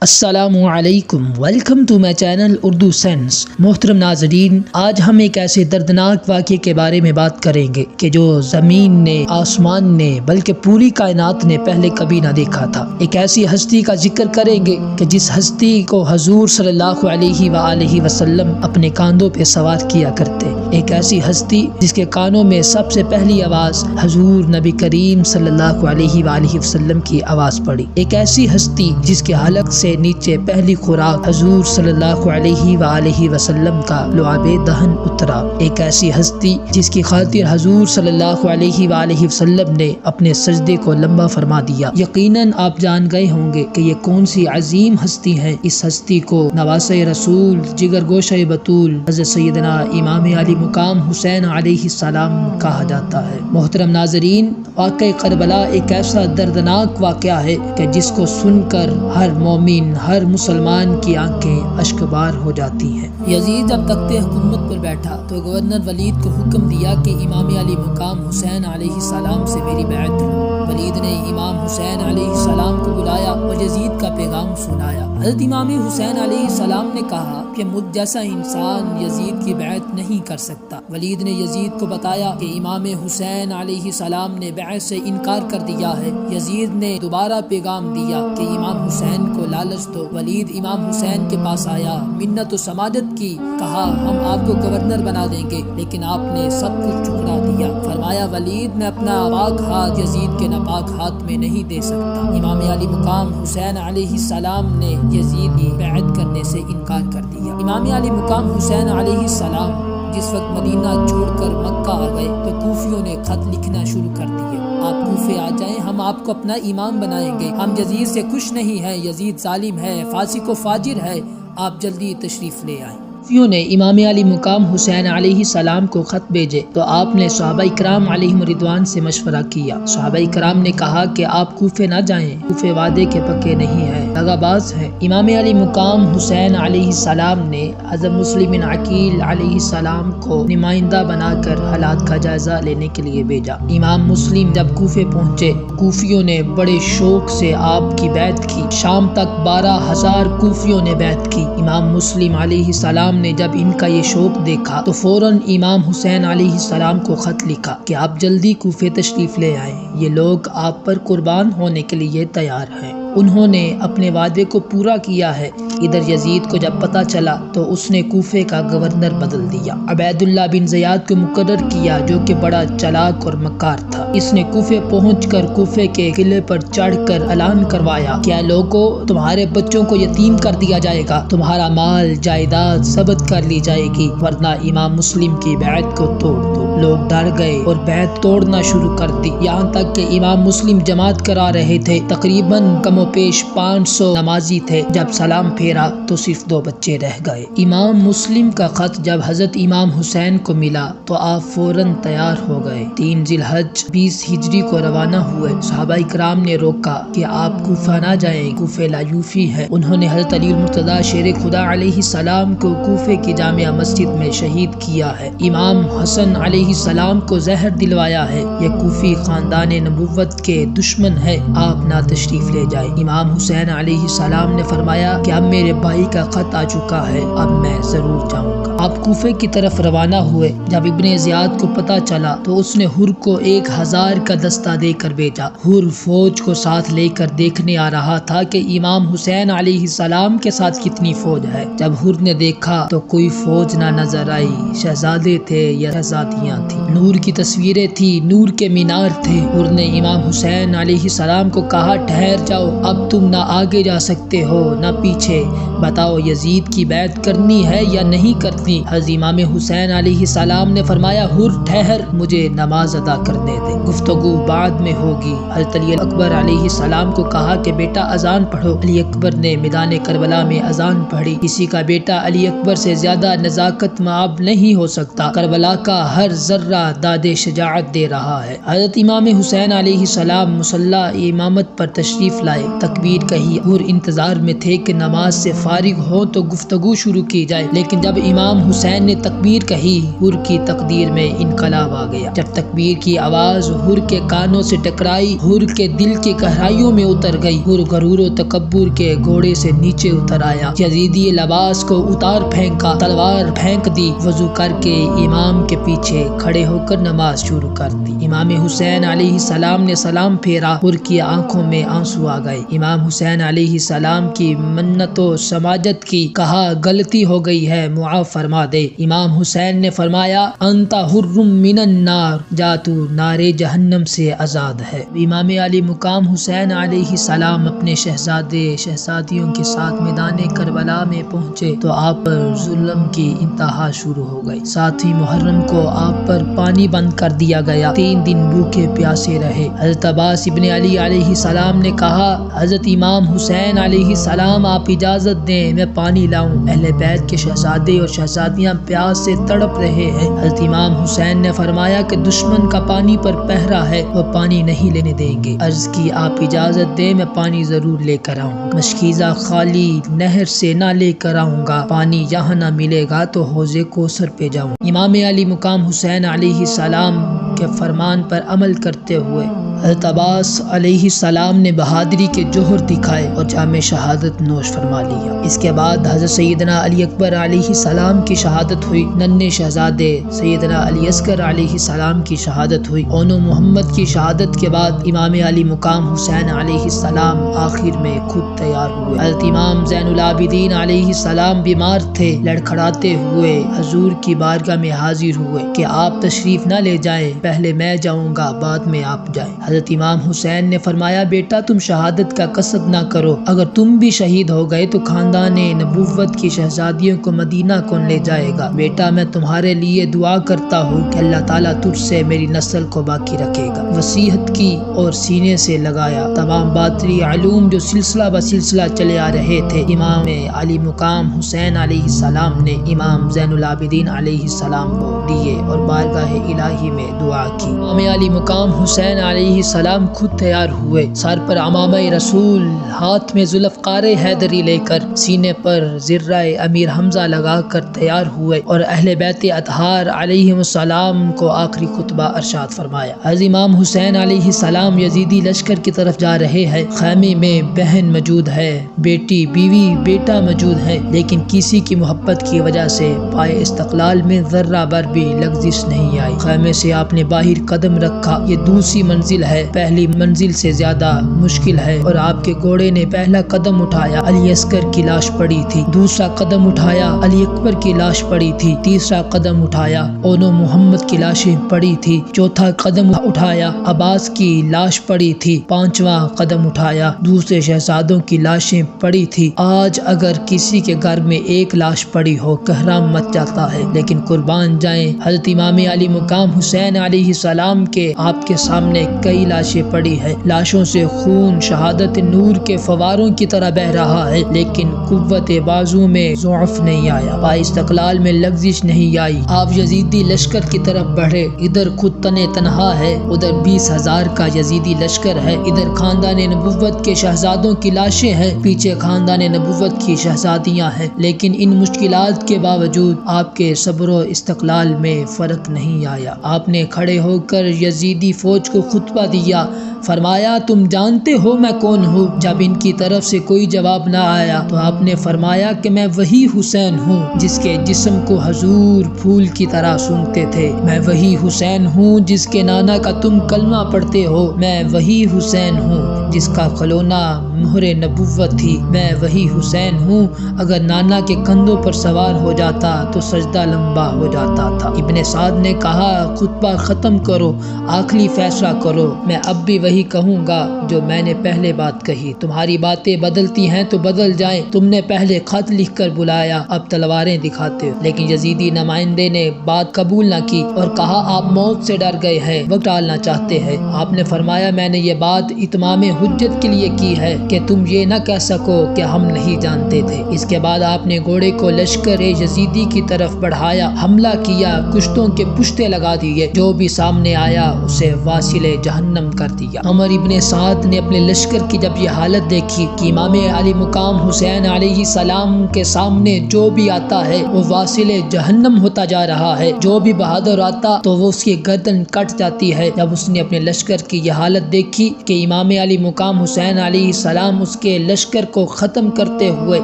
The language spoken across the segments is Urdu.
السلام علیکم، welcome to my channel Urdu sense. محترم ناظرین، آج ہم ایک ایسے دردناک واقعے کے بارے میں بات کریں گے کہ جو زمین نے، آسمان نے، بلکہ پوری کائنات نے پہلے کبھی نہ دیکھا تھا۔ ایک ایسی ہستی کا ذکر کریں گے کہ جس ہستی کو حضور صلی اللہ علیہ وآلہ وسلم اپنے کاندھوں پہ سوار کیا کرتے۔ ایک ایسی ہستی جس کے کانوں میں سب سے پہلی آواز حضور نبی کریم صلی اللہ علیہ وآلہ وسلم کی آواز پڑی۔ ایک ایسی ہستی جس کے حلق سے نیچے پہلی خوراک حضور صلی اللہ علیہ وآلہ وسلم کا لعاب دہن اترا۔ ایک ایسی ہستی جس کی خاطر حضور صلی اللہ علیہ وآلہ وسلم نے اپنے سجدے کو لمبا فرما دیا۔ یقیناً آپ جان گئے ہوں گے کہ یہ کون سی عظیم ہستی ہے۔ اس ہستی کو نواسہ رسول، جگر گوشہ بطول، حضرت سیدنا امام علی مقام حسین علیہ السلام کہا جاتا ہے۔ محترم ناظرین، واقعہ کربلا ایک ایسا دردناک واقعہ ہے کہ جس کو سن کر ہر مومن، ہر مسلمان کی آنکھیں اشکبار ہو جاتی ہیں۔ یزید جب تخت حکومت پر بیٹھا تو گورنر ولید کو حکم دیا کہ امام علی مقام حسین علیہ السلام سے میری بیعت لو۔ ولید نے امام حسین علیہ السلام کو بلایا اور یزید کا پیغام سنایا۔ حضرت امام حسین علیہ السلام نے کہا کہ مجھ جیسا انسان یزید کی بیعت نہیں کر سکتا۔ ولید نے یزید کو بتایا کہ امام حسین علیہ السلام نے بیعت سے انکار کر دیا ہے۔ یزید نے دوبارہ پیغام دیا کہ امام حسین کو لالچ دو۔ ولید امام حسین کے پاس آیا، منت و سماجت کی، کہا ہم آپ کو گورنر بنا دیں گے، لیکن آپ نے سب کچھ ٹھکرا دیا۔ فرمایا ولید میں اپنا پاک ہاتھ یزید کے ناپاک ہاتھ میں نہیں دے سکتا۔ امام علی مقام حسین علیہ السلام نے یزید کی بیعت کرنے سے انکار کر دیا۔ امام علی مقام حسین علیہ السلام جس وقت مدینہ چھوڑ کر مکہ آ گئے تو کوفیوں نے خط لکھنا شروع کر دیے، آپ کوفے آ جائیں، ہم آپ کو اپنا امام بنائیں گے، ہم یزید سے خوش نہیں ہیں، یزید ظالم ہے، فاسق و فاجر ہے، آپ جلدی تشریف لے آئیں۔ کوفیوں نے امام علی مقام حسین علیہ السلام کو خط بھیجے تو آپ نے صحابہ اکرام علیہم رضوان سے مشورہ کیا۔ صحابہ اکرام نے کہا کہ آپ کوفے نہ جائیں، کوفے وعدے کے پکے نہیں ہیں، دغاباز ہیں۔ امام علی مقام حسین علیہ السلام نے حضرت مسلم بن عقیل علیہ السلام کو نمائندہ بنا کر حالات کا جائزہ لینے کے لیے بھیجا۔ امام مسلم جب کوفے پہنچے، کوفیوں نے بڑے شوق سے آپ کی بیعت کی۔ شام تک 12,000 کوفیوں نے بیعت کی۔ امام مسلم علیہ السلام نے جب ان کا یہ شوق دیکھا تو فوراً امام حسین علیہ السلام کو خط لکھا کہ آپ جلدی کوفے تشریف لے آئیں، یہ لوگ آپ پر قربان ہونے کے لیے تیار ہیں۔ انہوں نے اپنے وعدے کو پورا کیا ہے۔ ادھر یزید کو جب پتہ چلا تو اس نے کوفے کا گورنر بدل دیا، عبید اللہ بن زیاد کو مقرر کیا جو کہ بڑا چلاک اور مکار تھا۔ اس نے کوفے پہنچ کر کوفے کے قلعے پر چڑھ کر اعلان کروایا کہ لوگوں، تمہارے بچوں کو یتیم کر دیا جائے گا، تمہارا مال جائیداد ضبط کر لی جائے گی، ورنہ امام مسلم کی بیعت کو توڑ دو۔ لوگ ڈر گئے اور بیعت توڑنا شروع کر دی، یہاں تک کہ امام مسلم جماعت کرا رہے تھے۔ تقریباً کم و پیش 500 نمازی تھے۔ جب سلام پھیرا تو صرف 2 بچے رہ گئے۔ امام مسلم کا خط جب حضرت امام حسین کو ملا تو آپ فوراً تیار ہو گئے۔ 3 ذی الحجہ 20 ہجری کو روانہ ہوئے۔ صحابہ اکرام نے روکا کہ آپ کوفہ نہ جائیں، کوفے لایوفی ہے۔ انہوں نے حضرت علی المرتضیٰ شیر خدا علیہ السلام کو کوفے کی جامع مسجد میں شہید کیا ہے۔ امام حسن علیہ السلام کو زہر دلوایا ہے، یہ کوفی خاندان نبوت کے دشمن ہے، آپ نہ تشریف لے جائیں۔ امام حسین علیہ السلام نے فرمایا کہ اب میرے بھائی کا خط آ چکا ہے، اب میں ضرور جاؤں گا۔ آپ کوفے کی طرف روانہ ہوئے۔ جب ابن زیاد کو پتہ چلا تو اس نے حر کو 1000 کا دستہ دے کر بھیجا۔ حر فوج کو ساتھ لے کر دیکھنے آ رہا تھا کہ امام حسین علیہ السلام کے ساتھ کتنی فوج ہے۔ جب حر نے دیکھا تو کوئی فوج نہ نظر آئی، شہزادے تھے یا شہزادیاں تھیں، نور کی تصویریں تھی، نور کے مینار تھے۔ حر نے امام حسین علیہ السلام کو کہا ٹھہر جاؤ، اب تم نہ آگے جا سکتے ہو نہ پیچھے، بتاؤ یزید کی بیعت کرنی ہے یا نہیں کرنی؟ حضرت امام حسین علیہ السلام نے فرمایا حر ٹھہر، مجھے نماز ادا کرنے دے، گفتگو بعد میں ہوگی۔ حضرت علی اکبر علیہ السلام کو کہا کہ بیٹا اذان پڑھو۔ علی اکبر نے میدان کربلا میں اذان پڑھی۔ کسی کا بیٹا علی اکبر سے زیادہ نزاکت مآب نہیں ہو سکتا، کربلا کا ہر ذرہ داد شجاعت دے رہا ہے۔ حضرت امام حسین علیہ السلام مصلی امامت پر تشریف لائے، تکبیر کہی، حر انتظار میں تھے کہ نماز نماز سے فارغ ہو تو گفتگو شروع کی جائے، لیکن جب امام حسین نے تکبیر کہی حر کی تقدیر میں انقلاب آ گیا۔ جب تکبیر کی آواز حر کے کانوں سے ٹکرائی، حر کے دل کی گہرائیوں میں اتر گئی۔ حر غرور و تکبر کے گھوڑے سے نیچے اتر آیا، یزیدی لباس کو اتار پھینکا، تلوار پھینک دی، وضو کر کے امام کے پیچھے کھڑے ہو کر نماز شروع کر دی۔ امام حسین علیہ السلام نے سلام پھیرا، حر کی آنکھوں میں آنسو آ گئے۔ امام حسین علیہ السلام کی منت و سماجت کی، کہا غلطی ہو گئی ہے، معاف فرما دے۔ امام حسین نے فرمایا انت حر من النار، جا تو نارے جہنم سے آزاد ہے۔ امام علی مقام حسین علیہ السلام اپنے شہزادے شہزادیوں کے ساتھ میدان کربلا میں پہنچے تو آپ پر ظلم کی انتہا شروع ہو گئی۔ ساتھ ہی محرم کو آپ پر پانی بند کر دیا گیا، 3 دن بھوکے پیاسے رہے۔ حضرت عباس ابن علی علیہ السلام نے کہا حضرت امام حسین علیہ السلام آپ اجازت دیں میں پانی لاؤں، اہل بیت کے شہزادے اور شہزادیاں پیاس سے تڑپ رہے ہیں۔ حضرت امام حسین نے فرمایا کہ دشمن کا پانی پر پہرا ہے، وہ پانی نہیں لینے دیں گے۔ عرض کی آپ اجازت دیں میں پانی ضرور لے کر آؤں، مشکیزہ خالی نہر سے نہ لے کر آؤں گا، پانی یہاں نہ ملے گا تو حوض کوثر پہ جاؤں۔ امام علی مقام حسین علیہ السلام کے فرمان پر عمل کرتے ہوئے حضرت عباس علیہ السلام نے بہادری کے جوہر دکھائے اور جام شہادت نوش فرما لیا۔ اس کے بعد حضرت سیدنا علی اکبر علیہ السلام کی شہادت ہوئی، ننھے شہزادے سیدنا علی اصغر علیہ السلام کی شہادت ہوئی۔ اونو محمد کی شہادت کے بعد امام علی مقام حسین علیہ السلام آخر میں خود تیار ہوئے۔ حضرت امام زین العابدین علیہ السلام بیمار تھے، لڑکھڑاتے ہوئے حضور کی بارگاہ میں حاضر ہوئے کہ آپ تشریف نہ لے جائیں، پہلے میں جاؤں گا بعد میں آپ جائیں۔ حضرت امام حسین نے فرمایا بیٹا تم شہادت کا قصد نہ کرو، اگر تم بھی شہید ہو گئے تو خاندان نبوت کی شہزادیوں کو مدینہ کون لے جائے گا؟ بیٹا میں تمہارے لیے دعا کرتا ہوں کہ اللہ تعالیٰ تجھ سے میری نسل کو باقی رکھے گا۔ وصیت کی اور سینے سے لگایا۔ تمام باطنی علوم جو سلسلہ بسلسلہ چلے آ رہے تھے امام علی مقام حسین علیہ السلام نے امام زین العابدین علیہ السلام کو دیے اور بارگاہ الہی میں دعا کی۔ امام علی مقام حسین علیہ السلام خود تیار ہوئے، سر پر عمامہ رسول، ہاتھ میں ذوالفقار حیدری لے کر، سینے پر زرہ امیر حمزہ لگا کر تیار ہوئے اور اہل بیت اطہار علیہم السلام کو آخری خطبہ ارشاد فرمایا۔ حضرت امام حسین علیہ السلام یزیدی لشکر کی طرف جا رہے ہیں، خیمے میں بہن موجود ہے، بیٹی بیوی بیٹا موجود ہے، لیکن کسی کی محبت کی وجہ سے پائے استقلال میں ذرہ بر بھی لغزش نہیں آئی۔ خیمے سے آپ نے باہر قدم رکھا، یہ دوسری منزل ہے، پہلی منزل سے زیادہ مشکل ہے، اور آپ کے گھوڑے نے پہلا قدم اٹھایا، علی اصغر کی لاش پڑی تھی، دوسرا قدم اٹھایا، علی اکبر کی لاش پڑی تھی، تیسرا قدم اٹھایا، اونو محمد کی لاشیں پڑی تھی، چوتھا قدم اٹھایا، عباس کی لاش پڑی تھی، پانچواں قدم اٹھایا، دوسرے شہزادوں کی لاشیں پڑی تھی۔ آج اگر کسی کے گھر میں ایک لاش پڑی ہو کوہرام مچ جاتا ہے، لیکن قربان جائیں حضرت امام علی مقام حسین علیہ السلام کے آپ کے سامنے کئی لاشیں پڑی ہے، لاشوں سے خون شہادت نور کے فواروں کی طرح بہ رہا ہے، لیکن قوت بازو میں ضعف نہیں آیا، پائے استقلال میں لغزش نہیں آئی۔ آپ یزیدی لشکر کی طرف بڑھے، ادھر خود تنہا ہے، ادھر 20,000 کا یزیدی لشکر ہے، ادھر خاندان نبوت کے شہزادوں کی لاشیں ہیں، پیچھے خاندان نبوت کی شہزادیاں ہیں، لیکن ان مشکلات کے باوجود آپ کے صبر و استقلال میں فرق نہیں آیا۔ آپ نے کھڑے ہو کر یزیدی فوج کو خطبہ دیا، فرمایا تم جانتے ہو میں کون ہوں؟ جب ان کی طرف سے کوئی جواب نہ آیا تو آپ نے فرمایا کہ میں وہی حسین ہوں جس کے جسم کو حضور پھول کی طرح سونگھتے تھے، میں وہی حسین ہوں جس کے نانا کا تم کلمہ پڑھتے ہو، میں وہی حسین ہوں جس کا کھلونا مہر نبوت تھی، میں وہی حسین ہوں، اگر نانا کے کندھوں پر سوار ہو جاتا تو سجدہ لمبا ہو جاتا تھا۔ ابن سعد نے کہا خطبہ ختم کرو، آخری فیصلہ کرو، میں اب بھی وہی کہوں گا جو میں نے پہلے بات کہی، تمہاری باتیں بدلتی ہیں تو بدل جائیں، تم نے پہلے خط لکھ کر بلایا، اب تلواریں دکھاتے ہو۔ لیکن یزیدی نمائندے نے بات قبول نہ کی اور کہا آپ موت سے ڈر گئے ہیں، وقت ٹالنا چاہتے ہیں۔ آپ نے فرمایا میں نے یہ بات اتمام حجت کے لیے کی ہے کہ تم یہ نہ کہہ سکو کہ ہم نہیں جانتے تھے۔ اس کے بعد آپ نے گھوڑے کو لشکر یزیدی کی طرف بڑھایا، حملہ کیا، کشتوں کے پشتے لگا دیے، جو بھی سامنے آیا اسے واصل جہنم جہنم کر دیا۔ عمر ابن سعد نے اپنے لشکر کی جب یہ حالت دیکھی کہ امام علی مقام حسین علیہ السلام کے سامنے جو بھی آتا ہے وہ واصل جہنم ہوتا جا رہا ہے، جو بھی بہادر آتا تو وہ اس کی گردن کٹ جاتی ہے، جب اس نے اپنے لشکر کی یہ حالت دیکھی کہ امام علی مقام حسین علیہ السلام اس کے لشکر کو ختم کرتے ہوئے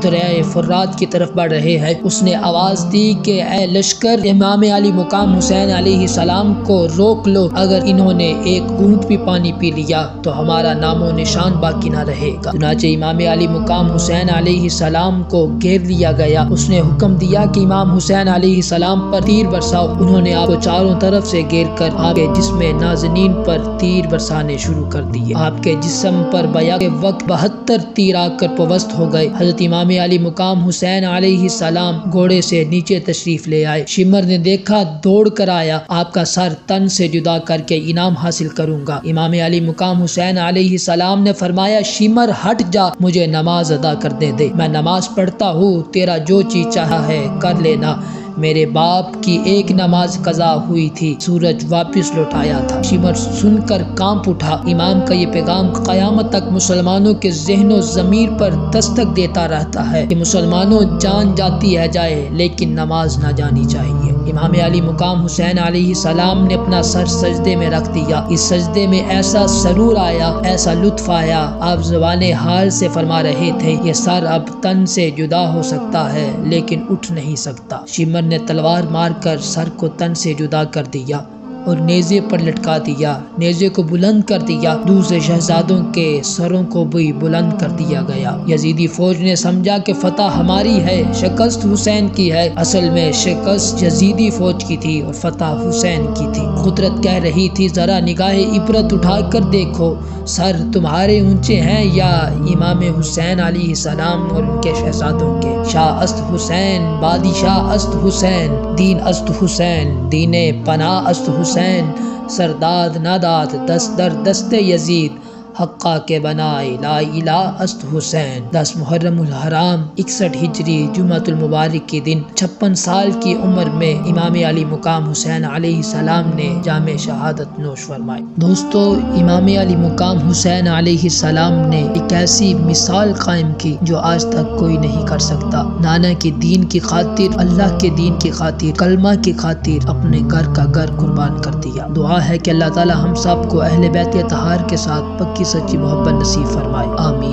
دریائے فرات کی طرف بڑھ رہے ہیں، اس نے آواز دی کہ اے لشکر، امام علی مقام حسین علیہ السلام کو روک لو، اگر انہوں نے ایک گھونٹ بھی پانی پی لیا تو ہمارا نام و نشان باقی نہ رہے گا۔ چنانچہ امام علی مقام حسین علیہ السلام کو گھیر لیا گیا، اس نے حکم دیا کہ امام حسین علیہ السلام پر تیر برساؤ، انہوں نے آپ کو چاروں طرف سے گھیر کر آپ کے جسم نازنین پر تیر برسانے شروع کر دیے۔ آپ کے جسم پر بیک وقت 72 تیر آ کر پوست ہو گئے۔ حضرت امام علی مقام حسین علیہ السلام گھوڑے سے نیچے تشریف لے آئے، شمر نے دیکھا، دوڑ کر آیا، آپ کا سر تن سے جدا کر کے انعام حاصل کروں گا۔ امام علی مقام حسین علیہ السلام نے فرمایا، شمر ہٹ جا، مجھے نماز ادا کرنے دے، میں نماز پڑھتا ہوں، تیرا جو چیز چاہا ہے کر لینا۔ میرے باپ کی ایک نماز قضا ہوئی تھی، سورج واپس لوٹایا تھا۔ شمر سن کر کانپ اٹھا۔ امام کا یہ پیغام قیامت تک مسلمانوں کے ذہن و ضمیر پر دستک دیتا رہتا ہے کہ مسلمانوں جان جاتی ہے جائے لیکن نماز نہ جانی چاہیے۔ امام علی مقام حسین علیہ السلام نے اپنا سر سجدے میں رکھ دیا۔ اس سجدے میں ایسا سرور آیا، ایسا لطف آیا، آپ زبان حال سے فرما رہے تھے، یہ سر اب تن سے جدا ہو سکتا ہے لیکن اٹھ نہیں سکتا۔ شمر نے تلوار مار کر سر کو تن سے جدا کر دیا اور نیزے پر لٹکا دیا، نیزے کو بلند کر دیا، دوسرے شہزادوں کے سروں کو بھی بلند کر دیا گیا۔ یزیدی فوج نے سمجھا کہ فتح ہماری ہے، شکست حسین کی ہے، اصل میں شکست یزیدی فوج کی تھی اور فتح حسین کی تھی۔ قدرت کہہ رہی تھی، ذرا نگاہ عبرت اٹھا کر دیکھو، سر تمہارے اونچے ہیں یا امام حسین علیہ السلام اور ان کے شہزادوں کے؟ شاہ است حسین، بادشاہ است حسین، دین است حسین، دین پناہ است حسین، سرداد ناداد دست در دست یزید، حقا کے بنائے لا الہ است حسین۔ 10 محرم الحرام 61 ہجری جمعۃ المبارک کے دن 56 سال کی عمر میں امام علی مقام حسین علیہ السلام نے جام شہادت نوش فرمائی۔ دوستو، امام علی مقام حسین علیہ السلام نے ایک ایسی مثال قائم کی جو آج تک کوئی نہیں کر سکتا۔ نانا کے دین کی خاطر، اللہ کے دین کی خاطر، کلمہ کی خاطر اپنے گھر کا گھر قربان کر دیا۔ دعا ہے کہ اللہ تعالی ہم سب کو اہل بیت اطہار کے ساتھ پکی سچی محبت نصیب فرمائے، آمین۔